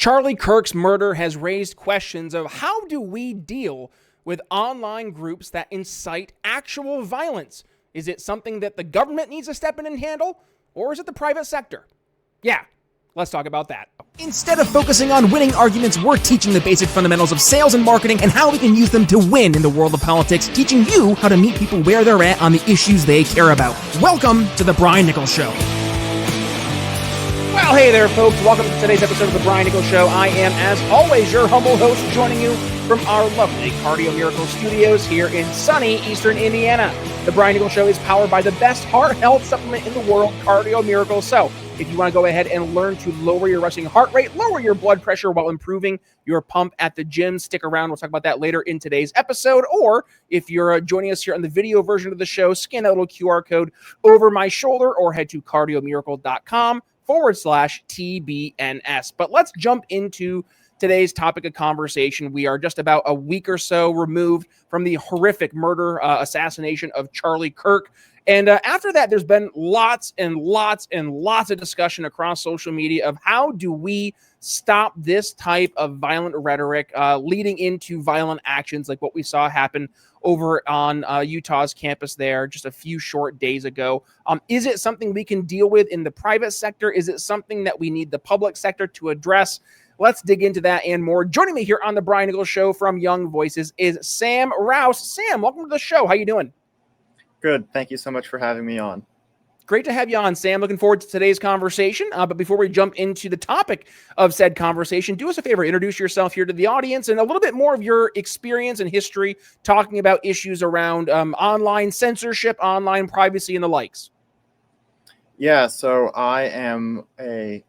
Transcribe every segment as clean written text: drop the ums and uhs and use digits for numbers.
Charlie Kirk's murder has raised questions of how do we deal with online groups that incite actual violence? Is it something that the government needs to step in and handle, or is it the private sector? Yeah, let's talk about that. Instead of focusing on winning arguments, we're teaching the basic fundamentals of sales and marketing and how we can use them to win in the world of politics, teaching you how to meet people where they're at on the issues they care about. Welcome to the Brian Nichols Show. Well, hey there, folks. Welcome to today's episode of the Brian Nichols Show. I am, as always, your humble host, joining you from our lovely Cardio Miracle Studios here in sunny Eastern Indiana. The Brian Nichols Show is powered by the best heart health supplement in the world, Cardio Miracle. So, if you want to go ahead and learn to lower your resting heart rate, lower your blood pressure while improving your pump at the gym, stick around. We'll talk about that later in today's episode. Or if you're joining us here on the video version of the show, scan that little QR code over my shoulder or head to cardiomiracle.com/TBNS. But let's jump into today's topic of conversation. We are just about a week or so removed from the horrific murder, assassination of Charlie Kirk. And after that, there's been lots and lots and lots of discussion across social media of how do we stop this type of violent rhetoric leading into violent actions like what we saw happen over on Utah's campus there just a few short days ago. Is it something we can deal with in the private sector? Is it something that we need the public sector to address? Let's dig into that and more. Joining me here on the Brian Nichols Show from Young Voices is Sam Raus. Sam, welcome to the show. How you doing? Good. Thank you so much for having me on. Great to have you on, Sam. Looking forward to today's conversation. But before we jump into the topic of said conversation, do us a favor, introduce yourself here to the audience and a little bit more of your experience and history talking about issues around online censorship, online privacy, and the likes. Yeah, so I am the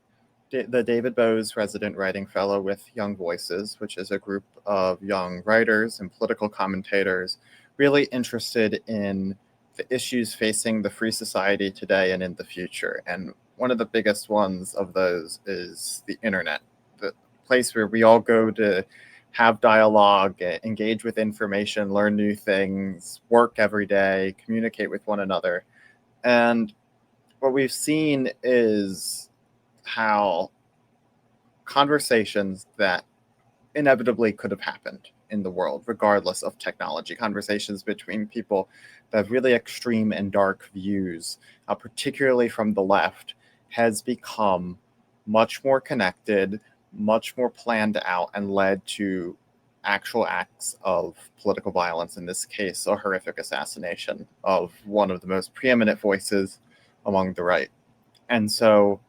David Bowes Resident Writing Fellow with Young Voices, which is a group of young writers and political commentators really interested in the issues facing the free society today and in the future. And one of the biggest ones of those is the internet, the place where we all go to have dialogue, engage with information, learn new things, work every day, communicate with one another. And what we've seen is how conversations that inevitably could have happened in the world, regardless of technology, conversations between people that have really extreme and dark views, particularly from the left, has become much more connected, much more planned out, and led to actual acts of political violence, in this case, a horrific assassination of one of the most preeminent voices among the right. And so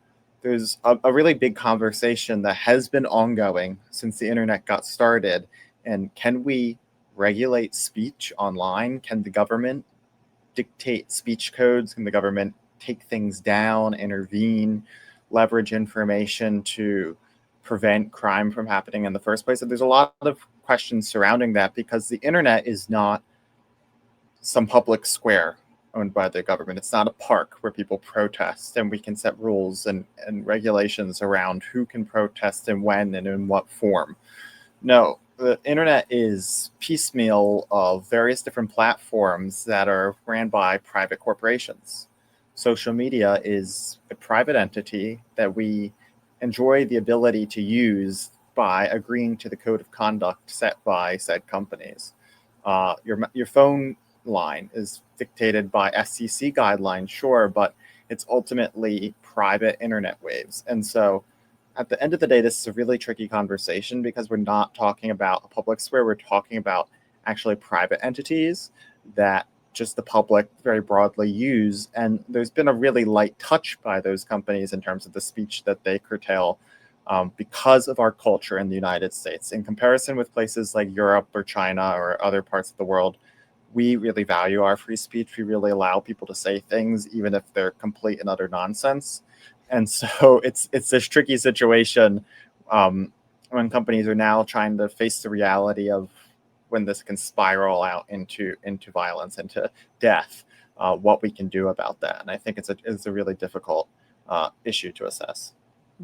there's a really big conversation that has been ongoing since the internet got started. And can we regulate speech online? Can the government dictate speech codes? Can the government take things down, intervene, leverage information to prevent crime from happening in the first place? And there's a lot of questions surrounding that because the internet is not some public square owned by the government. It's not a park where people protest and we can set rules and regulations around who can protest and when and in what form. No, the internet is piecemeal of various different platforms that are ran by private corporations. Social media is a private entity that we enjoy the ability to use by agreeing to the code of conduct set by said companies. Your phone line is dictated by SEC guidelines, sure, but it's ultimately private internet waves. And so at the end of the day, this is a really tricky conversation because we're not talking about a public square. We're talking about actually private entities that just the public very broadly use. And there's been a really light touch by those companies in terms of the speech that they curtail because of our culture in the United States. In comparison with places like Europe or China or other parts of the world, we really value our free speech. We really allow people to say things, even if they're complete and utter nonsense. And so it's this tricky situation when companies are now trying to face the reality of when this can spiral out into violence, into death, what we can do about that. And I think it's a really difficult issue to assess.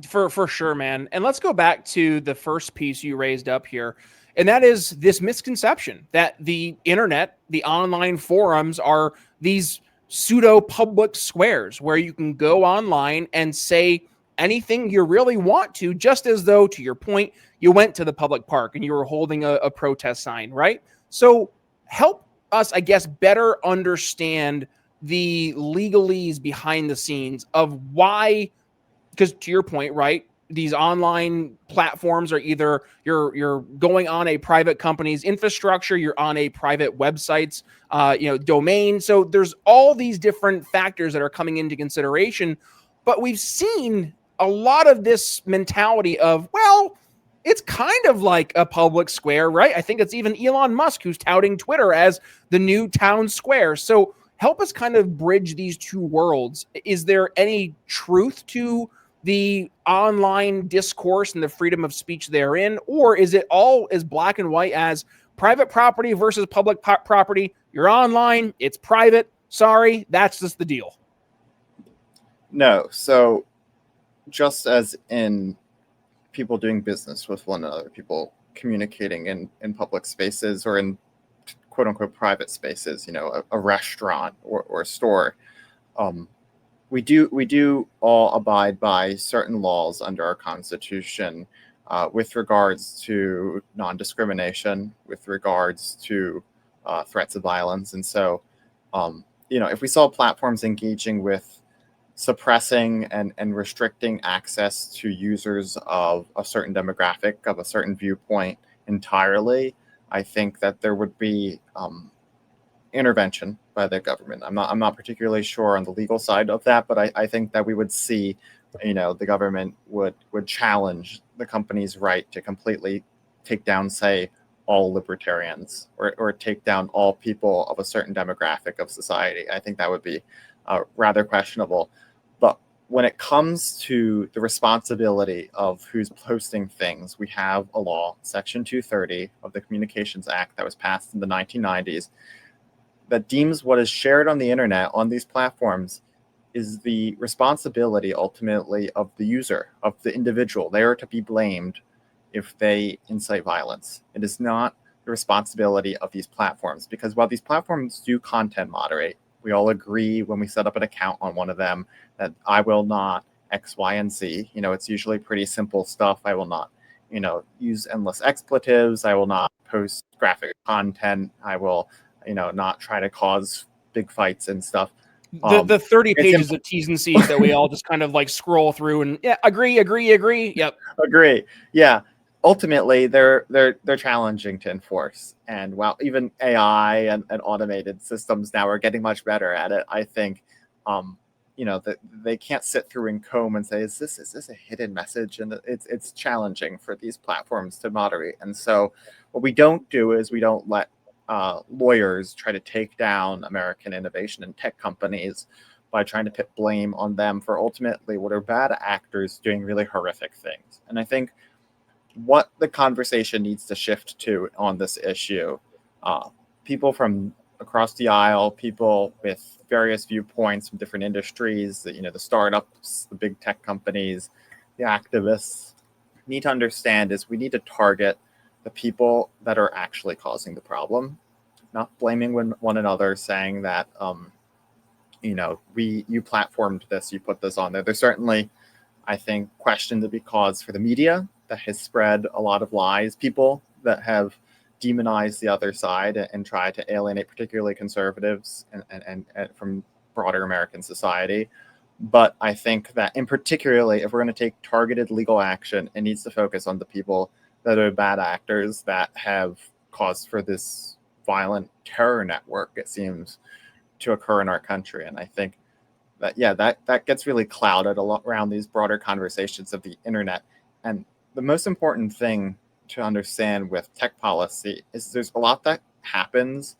For sure, man. And let's go back to the first piece you raised up here. And that is this misconception that the internet, the online forums are these pseudo public squares where you can go online and say anything you really want to, just as though, to your point, you went to the public park and you were holding a protest sign, right? So help us, I guess, better understand the legalese behind the scenes of why, because to your point, right, these online platforms are either you're going on a private company's infrastructure, you're on a private website's domain. So there's all these different factors that are coming into consideration. But we've seen a lot of this mentality of, well, it's kind of like a public square, right? I think it's even Elon Musk who's touting Twitter as the new town square. So help us kind of bridge these two worlds. Is there any truth to the online discourse and the freedom of speech therein, or is it all as black and white as private property versus public property? You're online, it's private. Sorry, that's just the deal. No. So just as in people doing business with one another, people communicating in public spaces or in quote unquote private spaces, a restaurant or a store, we do all abide by certain laws under our Constitution with regards to non-discrimination, with regards to threats of violence. And so, if we saw platforms engaging with suppressing and restricting access to users of a certain demographic, of a certain viewpoint entirely, I think that there would be intervention by the government. I'm not particularly sure on the legal side of that, but I think that we would see, the government would challenge the company's right to completely take down, say, all libertarians or take down all people of a certain demographic of society. I think that would be rather questionable. But when it comes to the responsibility of who's posting things, we have a law, Section 230 of the Communications Act that was passed in the 1990s, that deems what is shared on the internet on these platforms is the responsibility ultimately of the user, of the individual. They are to be blamed if they incite violence. It is not the responsibility of these platforms, because while these platforms do content moderate, we all agree when we set up an account on one of them that I will not X, Y, and Z. It's usually pretty simple stuff. I will not, use endless expletives. I will not post graphic content. I will, not try to cause big fights and stuff. The 30 pages of T's and C's that we all just kind of like scroll through and agree. Yep. Agree. Yeah. Ultimately, they're challenging to enforce. And while even AI and automated systems now are getting much better at it, I think, that they can't sit through and comb and say, is this a hidden message? And it's challenging for these platforms to moderate. And so what we don't do is we don't let lawyers try to take down American innovation and tech companies by trying to put blame on them for ultimately what are bad actors doing really horrific things. And I think what the conversation needs to shift to on this issue, people from across the aisle, people with various viewpoints from different industries, the startups, the big tech companies, the activists, need to understand is we need to target the people that are actually causing the problem, not blaming one another, saying that, you platformed this, you put this on there. There's certainly, I think, question to be caused for the media that has spread a lot of lies, people that have demonized the other side and tried to alienate particularly conservatives and from broader American society. But I think that in particularly, if we're going to take targeted legal action, it needs to focus on the people that are bad actors that have caused for this violent terror network, it seems, to occur in our country. And I think that, that gets really clouded a lot around these broader conversations of the internet. And the most important thing to understand with tech policy is there's a lot that happens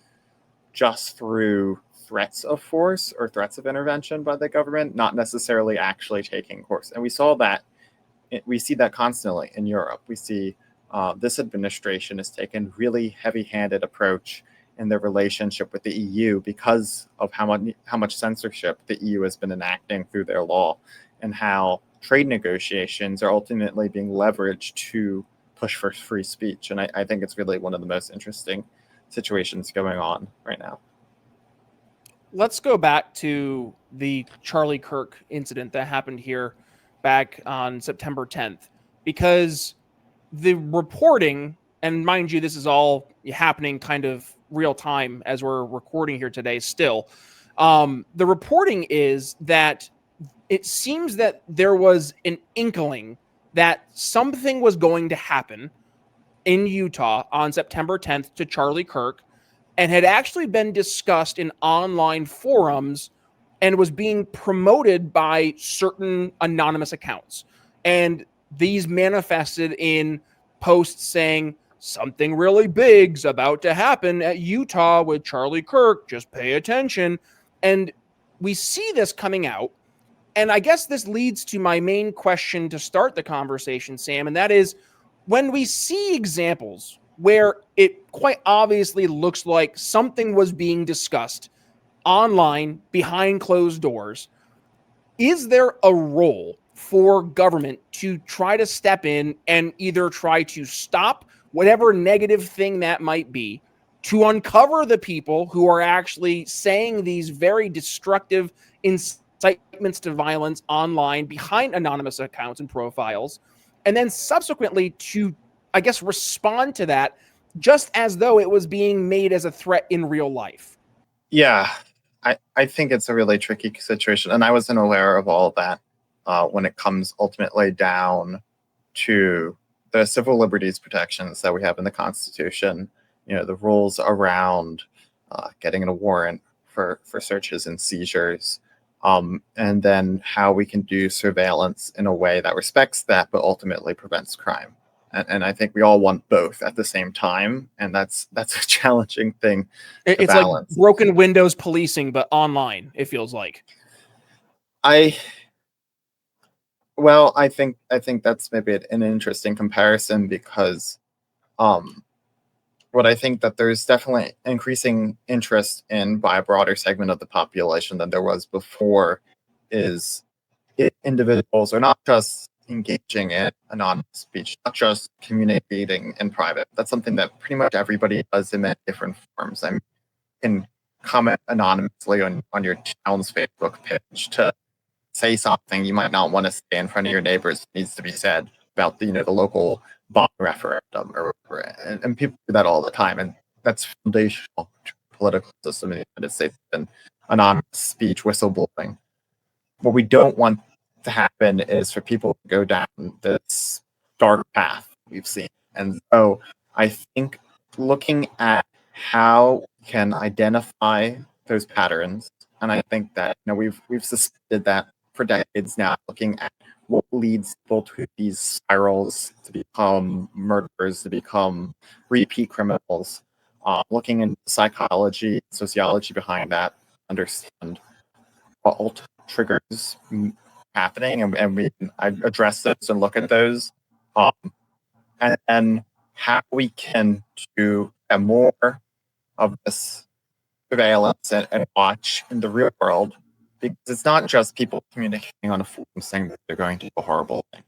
just through threats of force or threats of intervention by the government, not necessarily actually taking course. And we see that constantly in Europe. We see this administration has taken really heavy-handed approach in their relationship with the EU because of how much censorship the EU has been enacting through their law, and how trade negotiations are ultimately being leveraged to push for free speech. And I think it's really one of the most interesting situations going on right now. Let's go back to the Charlie Kirk incident that happened here back on September 10th, because the reporting, and mind you, this is all happening kind of real time as we're recording here today still. The reporting is that it seems that there was an inkling that something was going to happen in Utah on September 10th to Charlie Kirk, and had actually been discussed in online forums and was being promoted by certain anonymous accounts. And these manifested in posts saying something really big's about to happen at Utah with Charlie Kirk, just pay attention. And we see this coming out. And I guess this leads to my main question to start the conversation, Sam, and that is, when we see examples where it quite obviously looks like something was being discussed online behind closed doors, is there a role for government to try to step in and either try to stop whatever negative thing that might be, to uncover the people who are actually saying these very destructive incitements to violence online behind anonymous accounts and profiles, and then subsequently to, I guess, respond to that just as though it was being made as a threat in real life? Yeah, I think it's a really tricky situation. And I wasn't aware of all of that when it comes ultimately down to the civil liberties protections that we have in the Constitution, the rules around getting a warrant for searches and seizures, and then how we can do surveillance in a way that respects that but ultimately prevents crime. And I think we all want both at the same time, and that's a challenging thing to It's balance. like broken windows policing, but online, it feels like. I think that's maybe an interesting comparison, because what I think that there's definitely increasing interest in by a broader segment of the population than there was before is individuals are not just engaging in anonymous speech, not just communicating in private. That's something that pretty much everybody does in many different forms. I mean, you can comment anonymously on your town's Facebook page to say something you might not want to say in front of your neighbors needs to be said about the local bond referendum or whatever. And people do that all the time, and that's foundational to the political system in the United States and anonymous speech, whistleblowing. What we don't want to happen is for people to go down this dark path we've seen. And so I think looking at how we can identify those patterns, and I think that we've suspected that for decades now, looking at what leads people to these spirals, to become murderers, to become repeat criminals, looking into psychology, sociology behind that, understand what triggers happening, and I address those and look at those, and how we can do more of this surveillance and watch in the real world, because it's not just people communicating on a forum saying that they're going to do a horrible thing.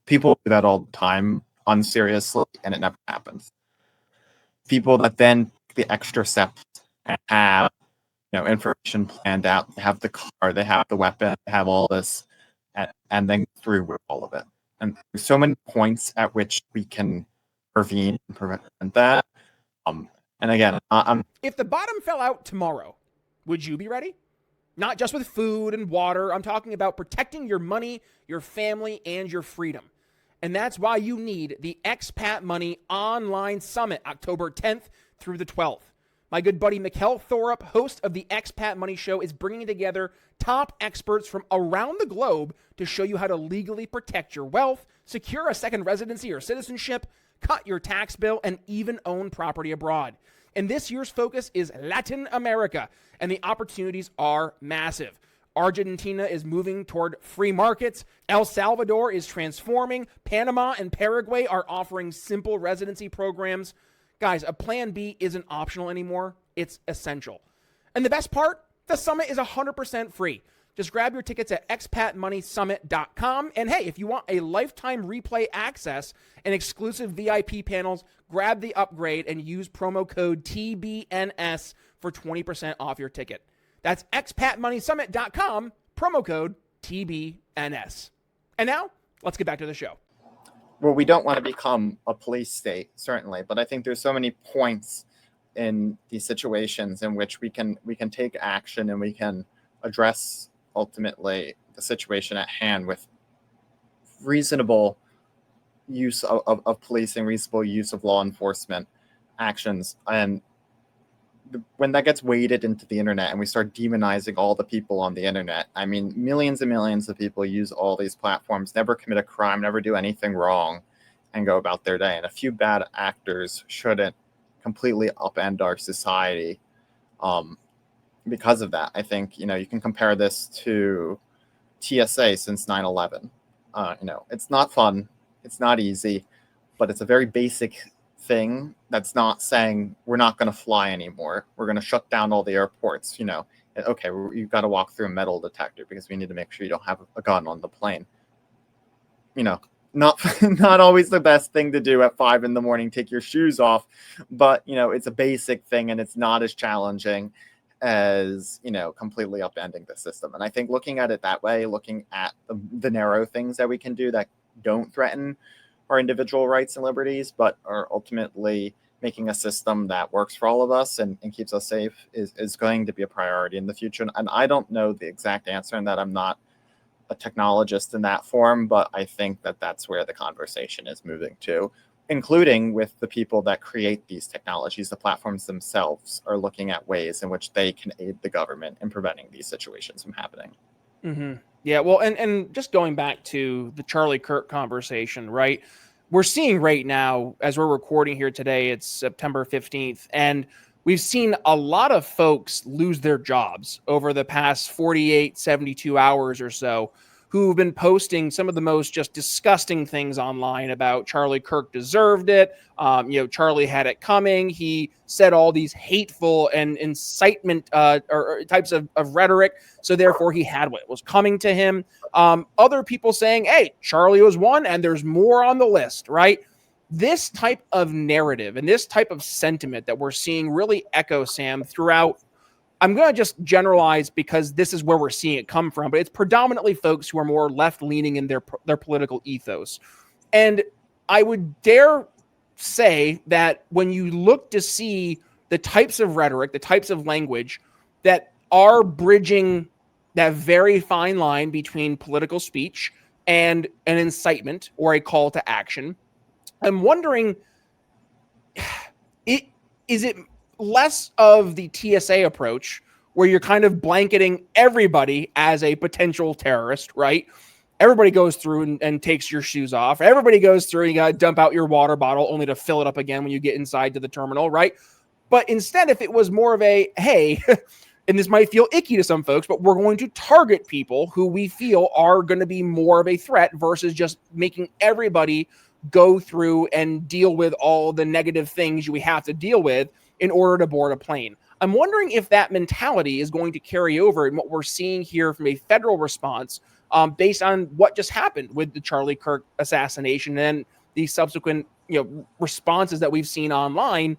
People do that all the time unseriously, and it never happens. People that then take the extra steps and have information planned out, they have the car, they have the weapon, they have all this, and then through with all of it. And there's so many points at which we can intervene and prevent that. And again, if the bottom fell out tomorrow, would you be ready? Not just with food and water. I'm talking about protecting your money, your family, and your freedom. And that's why you need the Expat Money Online Summit, October 10th through the 12th. My good buddy Mikkel Thorup, host of the Expat Money Show, is bringing together top experts from around the globe to show you how to legally protect your wealth, secure a second residency or citizenship, cut your tax bill, and even own property abroad. And this year's focus is Latin America, and the opportunities are massive. Argentina is moving toward free markets. El Salvador is transforming. Panama and Paraguay are offering simple residency programs. Guys, a plan B isn't optional anymore. It's essential. And the best part, the summit is 100% free. Just grab your tickets at expatmoneysummit.com. And hey, if you want a lifetime replay access and exclusive VIP panels, grab the upgrade and use promo code TBNS for 20% off your ticket. That's expatmoneysummit.com, promo code TBNS. And now let's get back to the show. Well, we don't want to become a police state, certainly, but I think there's so many points in these situations in which we can take action and we can address ultimately the situation at hand with reasonable use of policing, reasonable use of law enforcement actions. And when that gets waded into the internet and we start demonizing all the people on the internet, I mean, millions and millions of people use all these platforms, never commit a crime, never do anything wrong, and go about their day. And a few bad actors shouldn't completely upend our society because of that. I think, you can compare this to TSA since 9/11. It's not fun, it's not easy, but it's a very basic thing that's not saying we're not going to fly anymore. We're going to shut down all the airports. Okay, you've got to walk through a metal detector because we need to make sure you don't have a gun on the plane. Not not always the best thing to do at 5 a.m. Take your shoes off, but it's a basic thing and it's not as challenging as completely upending the system. And I think looking at it that way, looking at the narrow things that we can do that don't threaten our individual rights and liberties, but are ultimately making a system that works for all of us and keeps us safe is going to be a priority in the future. And I don't know the exact answer in that. I'm not a technologist in that form, but I think that that's where the conversation is moving to, including with the people that create these technologies. The platforms themselves are looking at ways in which they can aid the government in preventing these situations from happening. Mm-hmm. Yeah, well, and just going back to the Charlie Kirk conversation, right? We're seeing right now, as we're recording here today, it's September 15th, and we've seen a lot of folks lose their jobs over the past 48, 72 hours or so, who've been posting some of the most just disgusting things online about Charlie Kirk deserved it. Charlie had it coming. He said all these hateful and incitement or types of rhetoric. So therefore he had what was coming to him. Other people saying, hey, Charlie was one and there's more on the list, right? This type of narrative and this type of sentiment that we're seeing really echo, Sam, throughout. I'm going to just generalize because this is where we're seeing it come from, but it's predominantly folks who are more left-leaning in their political ethos. And I would dare say that when you look to see the types of rhetoric, the types of language that are bridging that very fine line between political speech and an incitement or a call to action, I'm wondering, is it less of the TSA approach where you're kind of blanketing everybody as a potential terrorist, right? Everybody goes through and takes your shoes off. Everybody goes through and you got to dump out your water bottle only to fill it up again when you get inside to the terminal, right? But instead, if it was more of a, hey, and this might feel icky to some folks, but we're going to target people who we feel are going to be more of a threat versus just making everybody go through and deal with all the negative things we have to deal with in order to board a plane. I'm wondering if that mentality is going to carry over in what we're seeing here from a federal response based on what just happened with the Charlie Kirk assassination and the subsequent responses that we've seen online.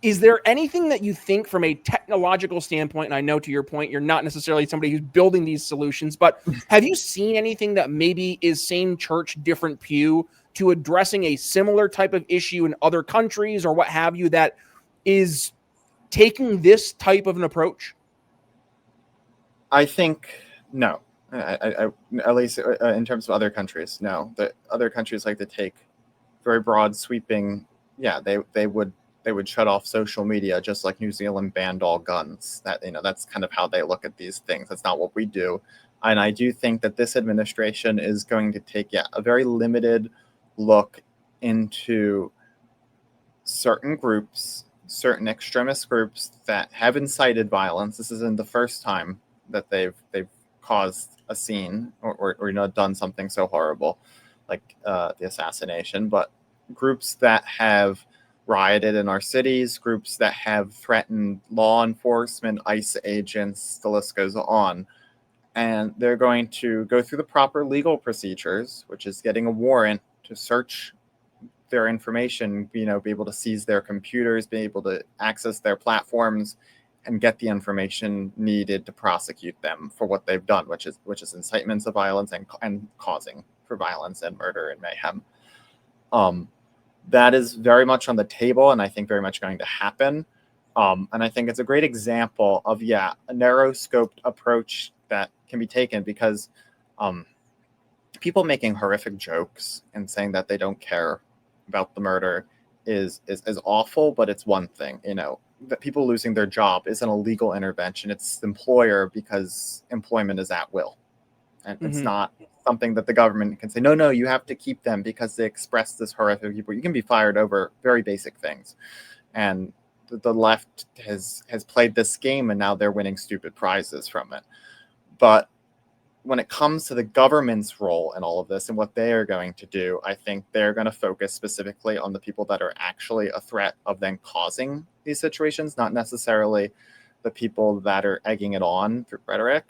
Is there anything that you think from a technological standpoint, and I know to your point, you're not necessarily somebody who's building these solutions, but have you seen anything that maybe is same church, different pew to addressing a similar type of issue in other countries or what have you that is taking this type of an approach? I think no. I at least in terms of other countries, no. The other countries like to take very broad, sweeping. Yeah, they would shut off social media just like New Zealand banned all guns. That's kind of how they look at these things. That's not what we do. And I do think that this administration is going to take a very limited look into certain groups, certain extremist groups that have incited violence. This isn't the first time that they've caused a scene or done something so horrible like the assassination, but groups that have rioted in our cities, groups that have threatened law enforcement, ICE agents, the list goes on. And they're going to go through the proper legal procedures, which is getting a warrant to search their information, be able to seize their computers, be able to access their platforms, and get the information needed to prosecute them for what they've done, which is incitements of violence and causing for violence and murder and mayhem. That is very much on the table, and I think very much going to happen. And I think it's a great example of, a narrow-scoped approach that can be taken, because people making horrific jokes and saying that they don't care about the murder is awful, but it's one thing. That people losing their job isn't a legal intervention. It's the employer, because employment is at will. And it's not something that the government can say, no, you have to keep them because they express this horrific people. You can be fired over very basic things. And the left has played this game, and now they're winning stupid prizes from it. But when it comes to the government's role in all of this and what they are going to do, I think they're going to focus specifically on the people that are actually a threat of then causing these situations, not necessarily the people that are egging it on through rhetoric.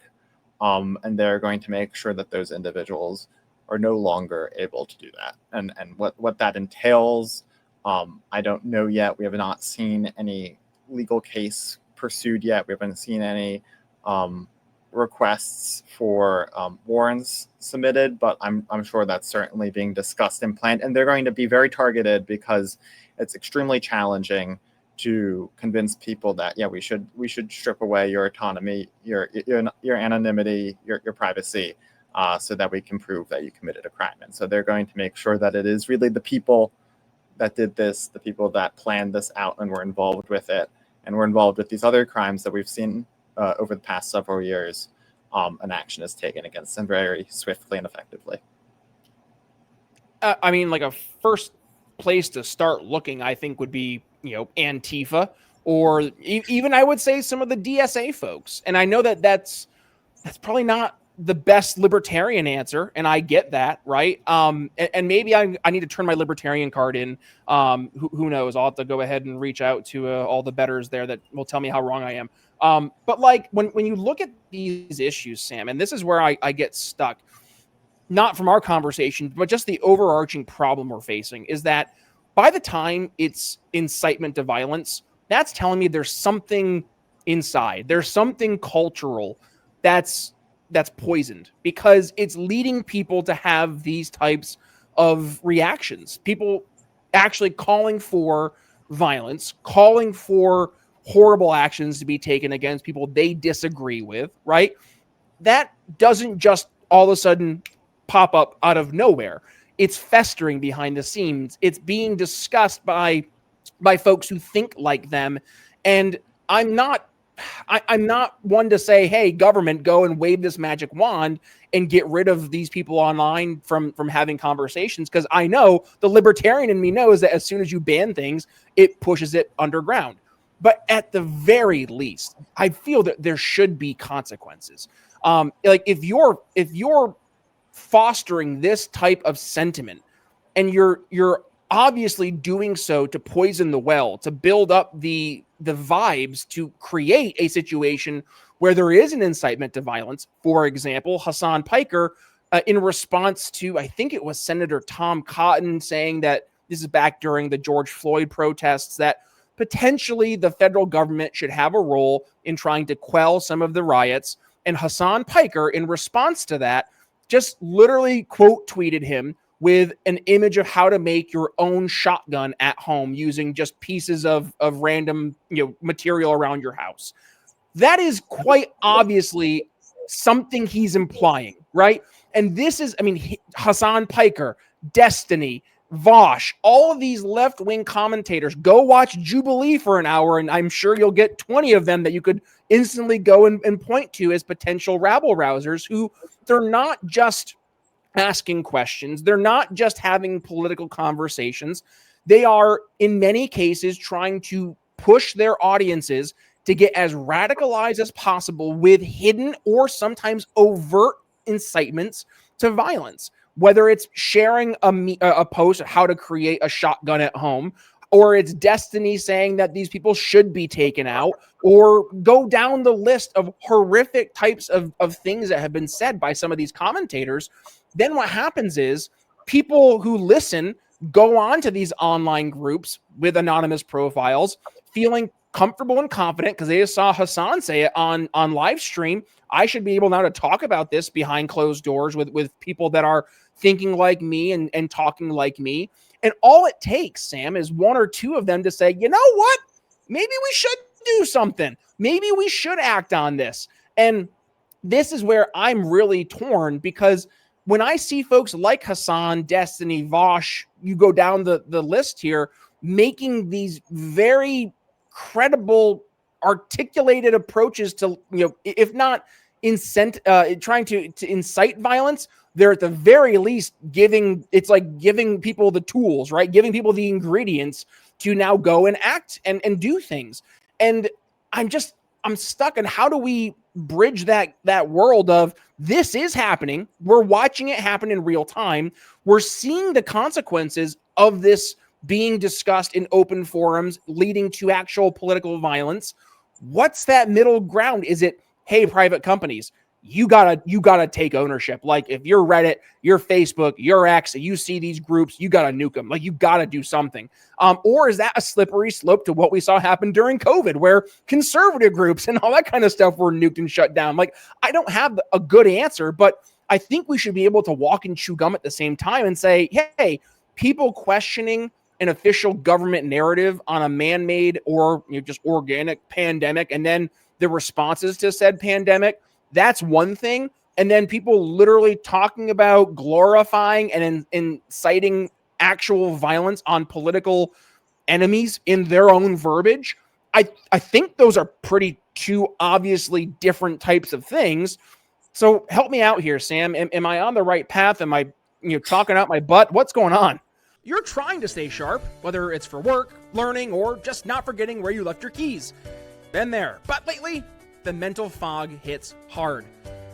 And they're going to make sure that those individuals are no longer able to do that. And what that entails, I don't know yet. We have not seen any legal case pursued yet. We haven't seen any requests for warrants submitted, but I'm sure that's certainly being discussed and planned. And they're going to be very targeted, because it's extremely challenging to convince people that we should strip away your autonomy, your anonymity, your privacy, so that we can prove that you committed a crime. And so they're going to make sure that it is really the people that did this, the people that planned this out and were involved with it, and were involved with these other crimes that we've seen over the past several years, an action is taken against them very swiftly and effectively. I mean, like, a first place to start looking, I think, would be, Antifa, or even, I would say, some of the DSA folks. And I know that that's probably not the best libertarian answer, and I get that, right? And maybe I need to turn my libertarian card in. Who knows? I'll have to go ahead and reach out to all the betters there that will tell me how wrong I am. But like, when you look at these issues, Sam, and this is where I get stuck, not from our conversation, but just the overarching problem we're facing, is that by the time it's incitement to violence, that's telling me there's something inside. There's something cultural that's poisoned, because it's leading people to have these types of reactions. People actually calling for violence, calling for horrible actions to be taken against people they disagree with, right? That doesn't just all of a sudden pop up out of nowhere. It's festering behind the scenes. It's being discussed by folks who think like them. And I'm not one to say, hey, government, go and wave this magic wand and get rid of these people online from having conversations, because I know the libertarian in me knows that as soon as you ban things, it pushes it underground. But at the very least, I feel that there should be consequences. Like, if you're fostering this type of sentiment, and you're obviously doing so to poison the well, to build up the vibes, to create a situation where there is an incitement to violence. For example, Hassan Piker, in response to, I think it was Senator Tom Cotton, saying that, this is back during the George Floyd protests, that potentially the federal government should have a role in trying to quell some of the riots. And Hassan Piker, in response to that, just literally quote tweeted him with an image of how to make your own shotgun at home using just pieces of random, material around your house. That is quite obviously something he's implying, right? And this is, Hassan Piker, Destiny, Vosh, all of these left-wing commentators. Go watch Jubilee for an hour, and I'm sure you'll get 20 of them that you could instantly go and point to as potential rabble-rousers, who they're not just asking questions. They're not just having political conversations. They are, in many cases, trying to push their audiences to get as radicalized as possible with hidden or sometimes overt incitements to violence. Whether it's sharing a post on how to create a shotgun at home, or it's Destiny saying that these people should be taken out, or go down the list of horrific types of things that have been said by some of these commentators, then what happens is people who listen go on to these online groups with anonymous profiles, feeling comfortable and confident because they just saw Hassan say it on live stream. I should be able now to talk about this behind closed doors with people that are thinking like me and talking like me. And all it takes, Sam, is one or two of them to say, you know what? Maybe we should do something. Maybe we should act on this. And this is where I'm really torn, because when I see folks like Hassan, Destiny, Vosh, you go down the list here, making these very credible, articulated approaches to, if not trying to incite violence, they're at the very least giving people the tools, right? Giving people the ingredients to now go and act and do things. And I'm stuck on how do we bridge that world of this is happening. We're watching it happen in real time. We're seeing the consequences of this being discussed in open forums, leading to actual political violence. What's that middle ground? Is it, hey, private companies, you gotta take ownership. Like if you're Reddit, your Facebook, your X, you see these groups, you gotta nuke them. Like you gotta do something. Or is that a slippery slope to what we saw happen during COVID, where conservative groups and all that kind of stuff were nuked and shut down? Like I don't have a good answer, but I think we should be able to walk and chew gum at the same time and say, hey, people questioning an official government narrative on a man-made or just organic pandemic, and then the responses to said pandemic, that's one thing. And then people literally talking about glorifying and inciting actual violence on political enemies in their own verbiage. I think those are pretty two obviously different types of things. So help me out here, Sam. Am I on the right path? Am I talking out my butt? What's going on? You're trying to stay sharp, whether it's for work, learning, or just not forgetting where you left your keys. Been there. But lately, the mental fog hits hard.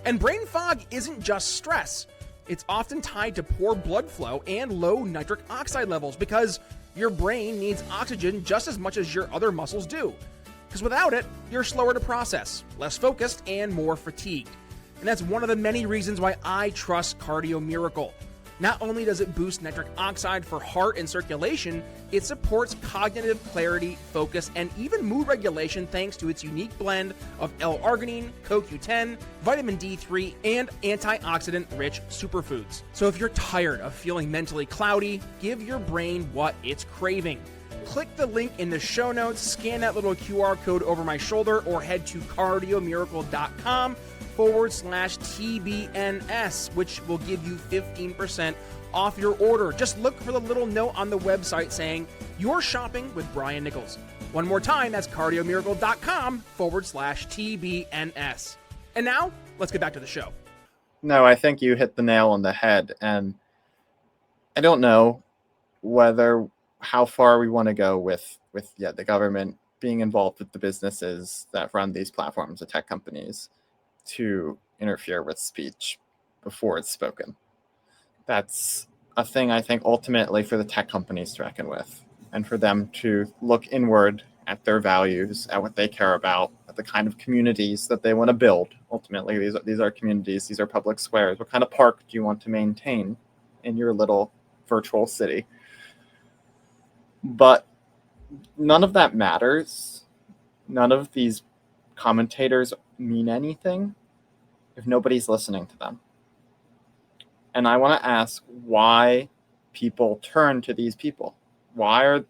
And brain fog isn't just stress. It's often tied to poor blood flow and low nitric oxide levels, because your brain needs oxygen just as much as your other muscles do. Because without it, you're slower to process, less focused, and more fatigued. And that's one of the many reasons why I trust Cardio Miracle. Not only does it boost nitric oxide for heart and circulation, it supports cognitive clarity, focus, and even mood regulation thanks to its unique blend of L-arginine, CoQ10, vitamin D3, and antioxidant-rich superfoods. So if you're tired of feeling mentally cloudy, give your brain what it's craving. Click the link in the show notes, scan that little QR code over my shoulder, or head to cardiomiracle.com/TBNS, which will give you 15% off your order. Just look for the little note on the website saying you're shopping with Brian Nichols. One more time, that's cardiomiracle.com/TBNS. And now, let's get back to the show. No, I think you hit the nail on the head. And I don't know how far we want to go with the government being involved with the businesses that run these platforms, the tech companies, to interfere with speech before it's spoken. That's a thing I think ultimately for the tech companies to reckon with, and for them to look inward at their values, at what they care about, at the kind of communities that they want to build. Ultimately, these are communities, these are public squares. What kind of park do you want to maintain in your little virtual city? But none of that matters. None of these commentators mean anything if nobody's listening to them. And I want to ask why people turn to these people. I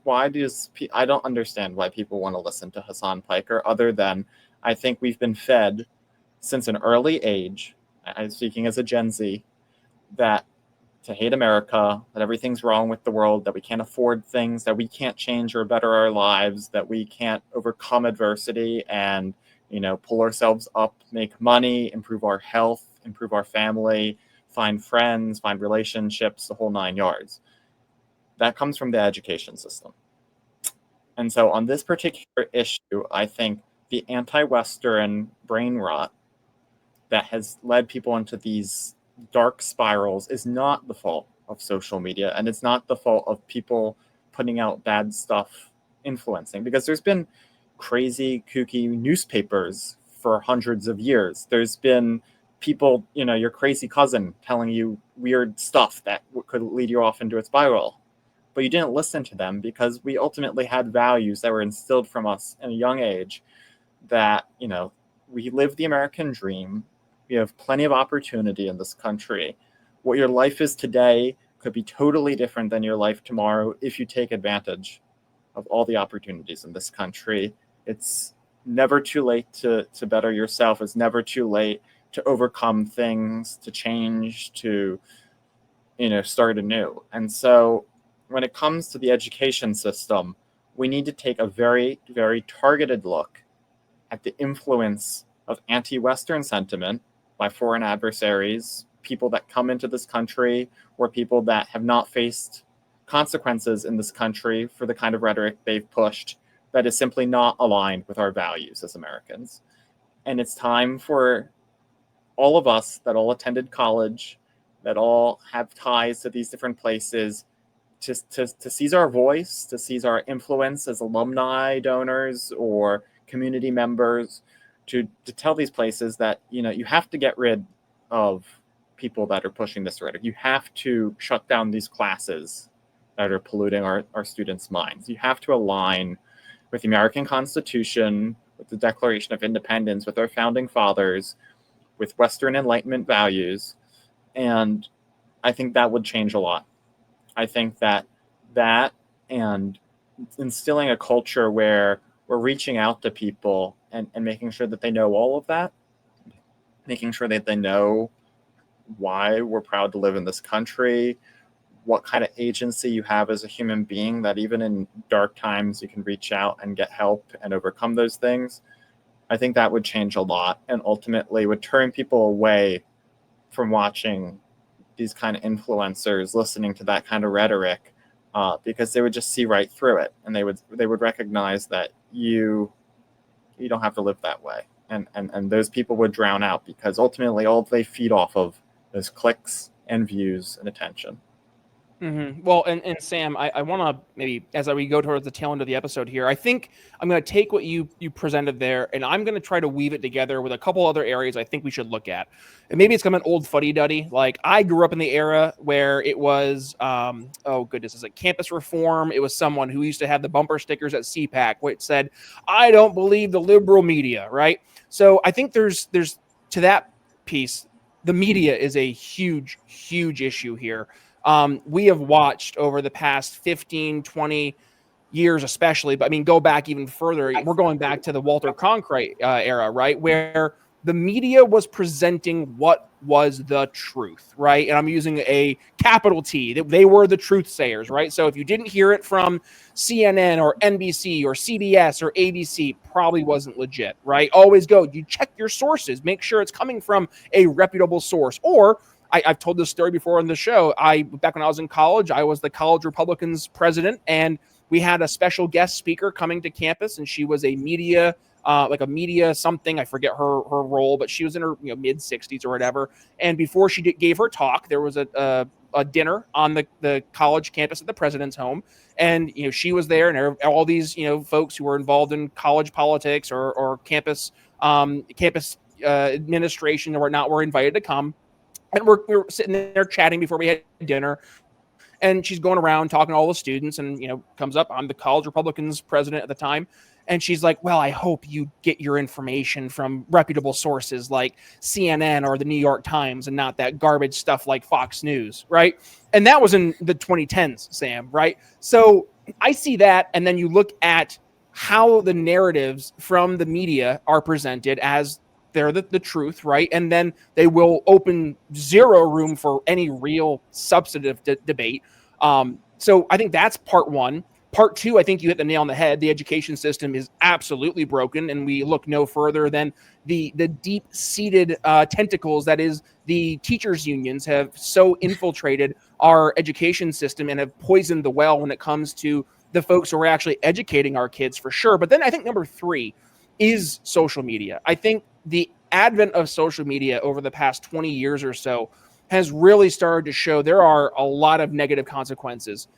don't understand why people want to listen to Hassan Piker, other than I think we've been fed since an early age, I'm speaking as a Gen Z, that to hate America, that everything's wrong with the world, that we can't afford things, that we can't change or better our lives, that we can't overcome adversity and, pull ourselves up, make money, improve our health, improve our family, find friends, find relationships, the whole 9 yards. That comes from the education system. And so on this particular issue, I think the anti-Western brain rot that has led people into these dark spirals is not the fault of social media, and it's not the fault of people putting out bad stuff influencing, because there's been crazy kooky newspapers for hundreds of years. There's been people, your crazy cousin telling you weird stuff that could lead you off into a spiral. but you didn't listen to them because we ultimately had values that were instilled from us in a young age that, we live the American dream. We have plenty of opportunity in this country. What your life is today could be totally different than your life tomorrow if you take advantage of all the opportunities in this country. It's never too late to better yourself. It's never too late to overcome things, to change, to, start anew. And so when it comes to the education system, we need to take a very, very targeted look at the influence of anti-Western sentiment by foreign adversaries, people that come into this country, or people that have not faced consequences in this country for the kind of rhetoric they've pushed that is simply not aligned with our values as Americans. And it's time for all of us that all attended college, that all have ties to these different places, to seize our voice, to seize our influence as alumni donors or community members, to tell these places that, you have to get rid of people that are pushing this rhetoric. You have to shut down these classes that are polluting our students' minds. You have to align with the American Constitution, with the Declaration of Independence, with our founding fathers, with Western Enlightenment values. And I think that would change a lot. I think that and instilling a culture where we're reaching out to people and making sure that they know all of that, making sure that they know why we're proud to live in this country, what kind of agency you have as a human being, that even in dark times you can reach out and get help and overcome those things. I think that would change a lot and ultimately would turn people away from watching these kind of influencers, listening to that kind of rhetoric, because they would just see right through it, and they would recognize that you don't have to live that way, and those people would drown out, because ultimately all they feed off of is clicks and views and attention. Mm-hmm. Well, and Sam, I want to maybe, as we go towards the tail end of the episode here, I think I'm going to take what you presented there, and I'm going to try to weave it together with a couple other areas I think we should look at. And maybe it's kind of an old fuddy-duddy. Like, I grew up in the era where it was, is it campus reform? It was someone who used to have the bumper stickers at CPAC, which said, "I don't believe the liberal media," right? So I think there's to that piece, the media is a huge, huge issue here. We have watched over the past 15, 20 years, especially, but I mean, go back even further. We're going back to the Walter Cronkite era, right? Where the media was presenting what was the truth, right? And I'm using a capital T. They were the truth sayers, right? So if you didn't hear it from CNN or NBC or CBS or ABC, probably wasn't legit, right? Always you check your sources, make sure it's coming from a reputable source. Or I've told this story before on the show. Back when I was in college, I was the college Republicans president, and we had a special guest speaker coming to campus, and she was a media, something. I forget her role, but she was in her mid 60s or whatever. And before she gave her talk, there was a dinner on the college campus at the president's home, and she was there, and all these folks who were involved in college politics or campus administration or whatnot were invited to come. And we're sitting there chatting before we had dinner, and she's going around talking to all the students, and comes up, I'm the college Republicans president at the time, and she's like, "Well, I hope you get your information from reputable sources like CNN or the New York Times, and not that garbage stuff like Fox News," right? And that was in the 2010s, Sam, right? So I see that, and then you look at how the narratives from the media are presented as they're the truth, right? And then they will open zero room for any real substantive debate. So I think that's part one. Part two, I think you hit the nail on the head. The education system is absolutely broken, and we look no further than the deep-seated tentacles that is the teachers' unions have so infiltrated our education system and have poisoned the well when it comes to the folks who are actually educating our kids, for sure. But then I think number three is social media. I think the advent of social media over the past 20 years or so has really started to show there are a lot of negative consequences.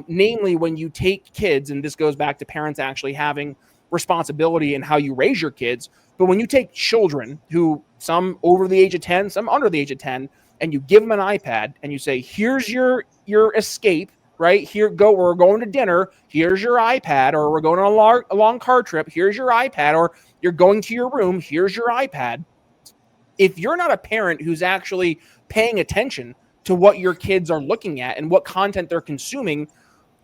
Namely, when you take kids, and this goes back to parents actually having responsibility in how you raise your kids, but when you take children, who some over the age of 10, some under the age of 10, and you give them an iPad and you say, "Here's your escape right? We're going to dinner. Here's your iPad, or we're going on a long car trip. Here's your iPad, or you're going to your room. Here's your iPad. If you're not a parent who's actually paying attention to what your kids are looking at and what content they're consuming,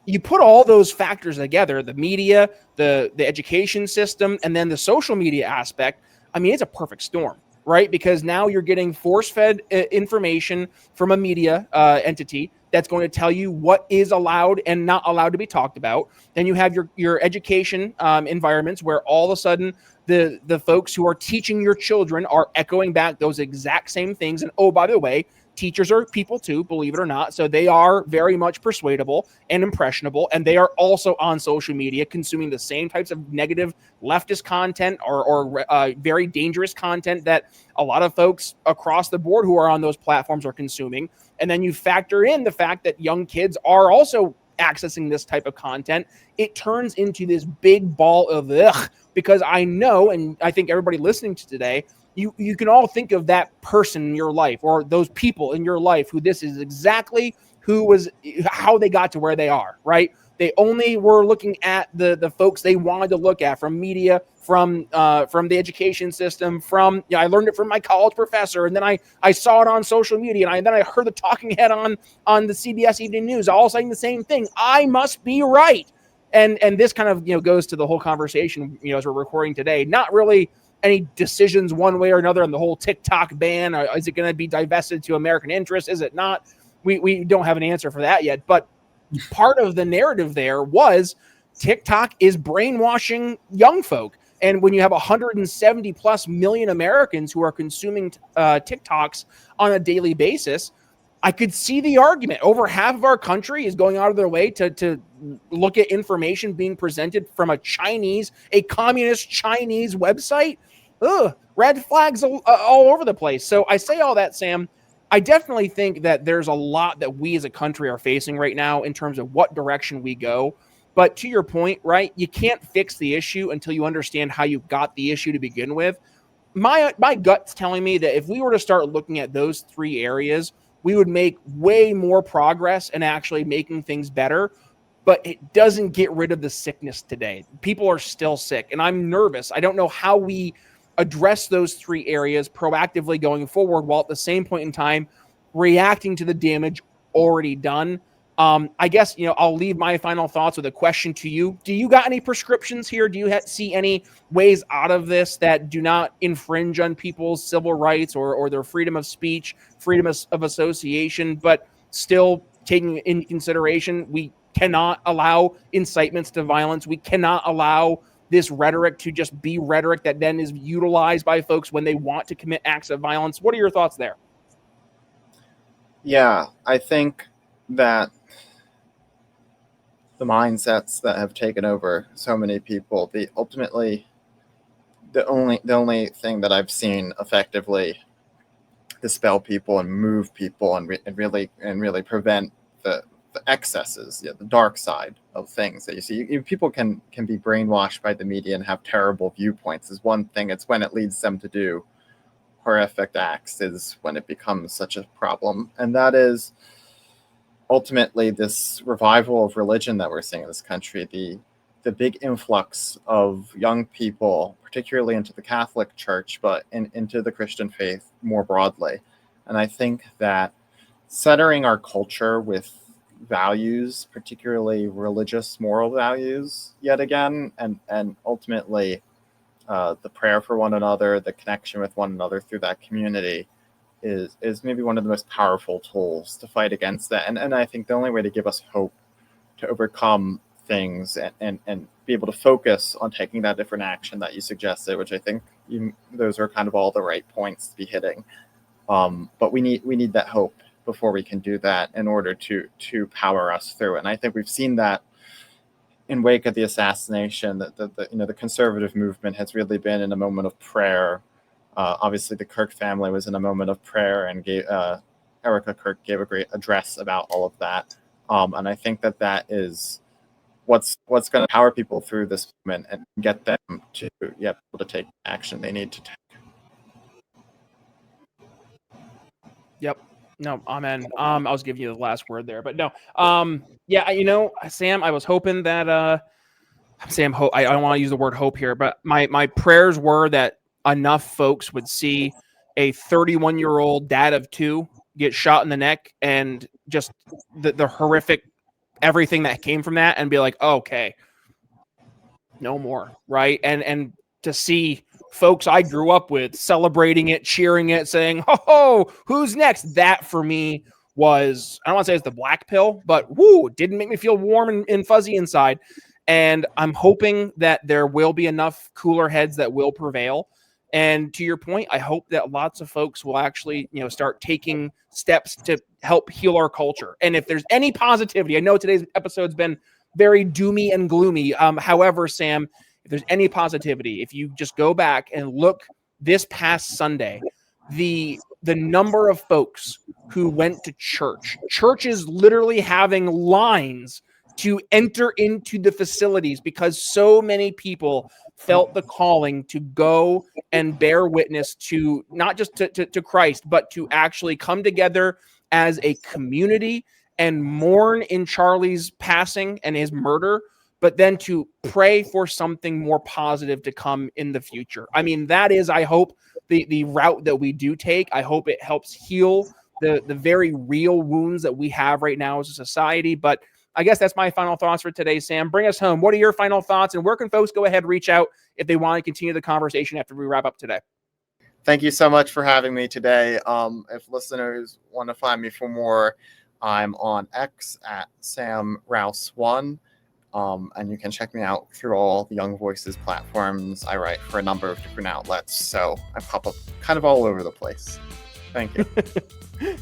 you put all those factors together, the media, the education system, and then the social media aspect. I mean, it's a perfect storm, right? Because now you're getting force-fed information from a media entity that's going to tell you what is allowed and not allowed to be talked about. Then you have your education environments where all of a sudden the folks who are teaching your children are echoing back those exact same things. And oh, by the way, teachers are people too, believe it or not. So they are very much persuadable and impressionable. And they are also on social media consuming the same types of negative leftist content or very dangerous content that a lot of folks across the board who are on those platforms are consuming. And then you factor in the fact that young kids are also accessing this type of content. It turns into this big ball of ugh, because I know, and I think everybody listening to today, you can all think of that person in your life or those people in your life who this is exactly how they got to where they are, right? They only were looking at the folks they wanted to look at from media, from the education system, I learned it from my college professor, and then I saw it on social media, and then I heard the talking head on the CBS Evening News, all saying the same thing. I must be right. And this kind of goes to the whole conversation as we're recording today. Not really any decisions one way or another on the whole TikTok ban. Is it going to be divested to American interests? Is it not? We don't have an answer for that yet. But part of the narrative there was TikTok is brainwashing young folk. And when you have 170 plus million Americans who are consuming TikToks on a daily basis, I could see the argument. Over half of our country is going out of their way to look at information being presented from a communist Chinese website. Ugh, red flags all over the place. So I say all that, Sam. I definitely think that there's a lot that we as a country are facing right now in terms of what direction we go. But to your point, right, you can't fix the issue until you understand how you got the issue to begin with. My gut's telling me that if we were to start looking at those three areas, we would make way more progress in actually making things better. But it doesn't get rid of the sickness today. People are still sick, and I'm nervous. I don't know how we address those three areas proactively going forward while at the same point in time reacting to the damage already done. I guess, I'll leave my final thoughts with a question to you. Do you got any prescriptions here? Do you see any ways out of this that do not infringe on people's civil rights or their freedom of speech, freedom of association, but still taking in consideration we cannot allow incitements to violence? We cannot allow this rhetoric to just be rhetoric that then is utilized by folks when they want to commit acts of violence. What are your thoughts there? Yeah, I think that the mindsets that have taken over so many people, the only thing that I've seen effectively dispel people and move people and really prevent the excesses, the dark side of things that you see. People can be brainwashed by the media and have terrible viewpoints is one thing. It's when it leads them to do horrific acts is when it becomes such a problem. And that is ultimately this revival of religion that we're seeing in this country, the big influx of young people, particularly into the Catholic Church, but into the Christian faith more broadly. And I think that centering our culture with values, particularly religious moral values, yet again, and ultimately the prayer for one another, the connection with one another through that community is maybe one of the most powerful tools to fight against that. And I think the only way to give us hope to overcome things and be able to focus on taking that different action that you suggested, which I think those are kind of all the right points to be hitting. But we need that hope before we can do that in order to power us through. And I think we've seen that in wake of the assassination, that the conservative movement has really been in a moment of prayer. Obviously, the Kirk family was in a moment of prayer, and Erica Kirk gave a great address about all of that. And I think that is what's going to power people through this moment and get them to be able to take action they need to take. Yep. No, amen. I was giving you the last word there, but no. Yeah, Sam, I was hoping that Sam, I don't want to use the word hope here, but my prayers were that enough folks would see a 31-year-old dad of two get shot in the neck and just the horrific everything that came from that and be like, okay, no more, right? And to see folks I grew up with celebrating it, cheering it, saying, "Ho, who's next?" That for me was, I don't want to say it's the black pill, but it didn't make me feel warm and fuzzy inside. And I'm hoping that there will be enough cooler heads that will prevail. And to your point, I hope that lots of folks will actually, start taking steps to help heal our culture. And if there's any positivity, I know today's episode's been very doomy and gloomy. However, Sam, if there's any positivity, if you just go back and look this past Sunday, the number of folks who went to churches literally having lines to enter into the facilities because so many people felt the calling to go and bear witness to not just to Christ, but to actually come together as a community and mourn in Charlie's passing and his murder, but then to pray for something more positive to come in the future. I mean, that is, I hope, the route that we do take. I hope it helps heal the very real wounds that we have right now as a society. But I guess that's my final thoughts for today, Sam. Bring us home. What are your final thoughts, and where can folks go ahead and reach out if they want to continue the conversation after we wrap up today? Thank you so much for having me today. If listeners want to find me for more, I'm on X at SamRaus1, and you can check me out through all the Young Voices platforms. I write for a number of different outlets, so I pop up kind of all over the place. Thank you.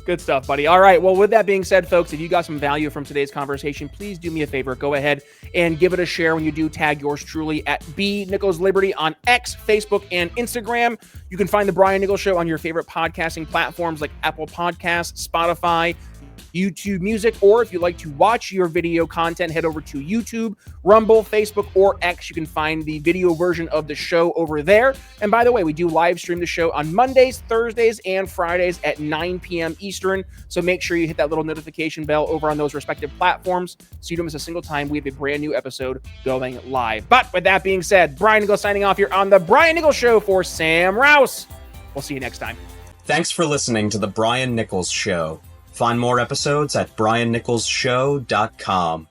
Good stuff, buddy. All right. Well, with that being said, folks, if you got some value from today's conversation, please do me a favor. Go ahead and give it a share. When you do, tag yours truly at @BNicholsLiberty on X, Facebook, and Instagram. You can find the Brian Nichols Show on your favorite podcasting platforms like Apple Podcasts, Spotify, YouTube Music, or if you'd like to watch your video content, head over to YouTube, Rumble, Facebook, or X. You can find the video version of the show over there. And by the way, we do live stream the show on Mondays, Thursdays, and Fridays at 9 p.m. Eastern. So make sure you hit that little notification bell over on those respective platforms so you don't miss a single time we have a brand new episode going live. But with that being said, Brian Nichols signing off here on the Brian Nichols Show for Sam Raus. We'll see you next time. Thanks for listening to the Brian Nichols Show. Find more episodes at briannicholsshow.com.